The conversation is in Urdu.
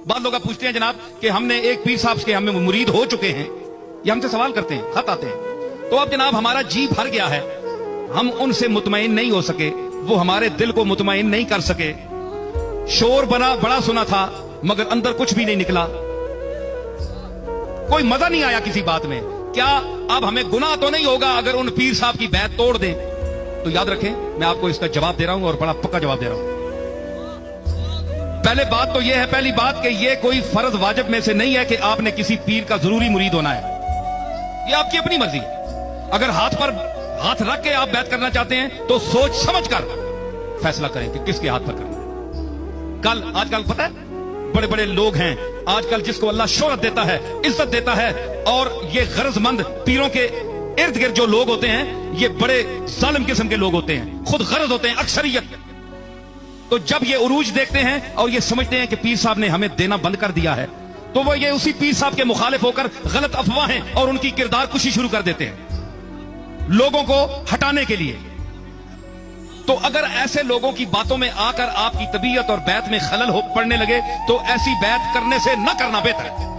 بعض لوگ پوچھتے ہیں جناب کہ ہم نے ایک پیر صاحب کے ہمیں مرید ہو چکے ہیں، یہ ہم سے سوال کرتے ہیں، خط آتے ہیں، تو اب جناب ہمارا جی بھر گیا ہے، ہم ان سے مطمئن نہیں ہو سکے، وہ ہمارے دل کو مطمئن نہیں کر سکے، شور بڑا سنا تھا مگر اندر کچھ بھی نہیں نکلا، کوئی مزہ نہیں آیا کسی بات میں، کیا اب ہمیں گناہ تو نہیں ہوگا اگر ان پیر صاحب کی بیعت توڑ دیں؟ تو یاد رکھیں میں آپ کو اس کا جواب دے رہا ہوں اور بڑا پکا جواب دے رہا ہوں۔ پہلے بات تو یہ ہے، پہلی بات کہ یہ کوئی فرض واجب میں سے نہیں ہے کہ آپ نے کسی پیر کا ضروری مرید ہونا ہے، یہ آپ کی اپنی مرضی ہے۔ اگر ہاتھ پر ہاتھ رکھ کے آپ بیعت کرنا چاہتے ہیں تو سوچ سمجھ کر فیصلہ کریں کہ کس کے ہاتھ پر کرنا۔ آج کل پتہ ہے بڑے بڑے لوگ ہیں، آج کل جس کو اللہ شہرت دیتا ہے، عزت دیتا ہے، اور یہ غرض مند پیروں کے ارد گرد جو لوگ ہوتے ہیں یہ بڑے ظالم قسم کے لوگ ہوتے ہیں، خود غرض ہوتے ہیں اکثریت۔ تو جب یہ عروج دیکھتے ہیں اور یہ سمجھتے ہیں کہ پیر صاحب نے ہمیں دینا بند کر دیا ہے، تو وہ یہ اسی پیر صاحب کے مخالف ہو کر غلط افواہیں اور ان کی کردار کشی شروع کر دیتے ہیں لوگوں کو ہٹانے کے لیے۔ تو اگر ایسے لوگوں کی باتوں میں آ کر آپ کی طبیعت اور بیعت میں خلل پڑنے لگے تو ایسی بیعت کرنے سے نہ کرنا بہتر ہے۔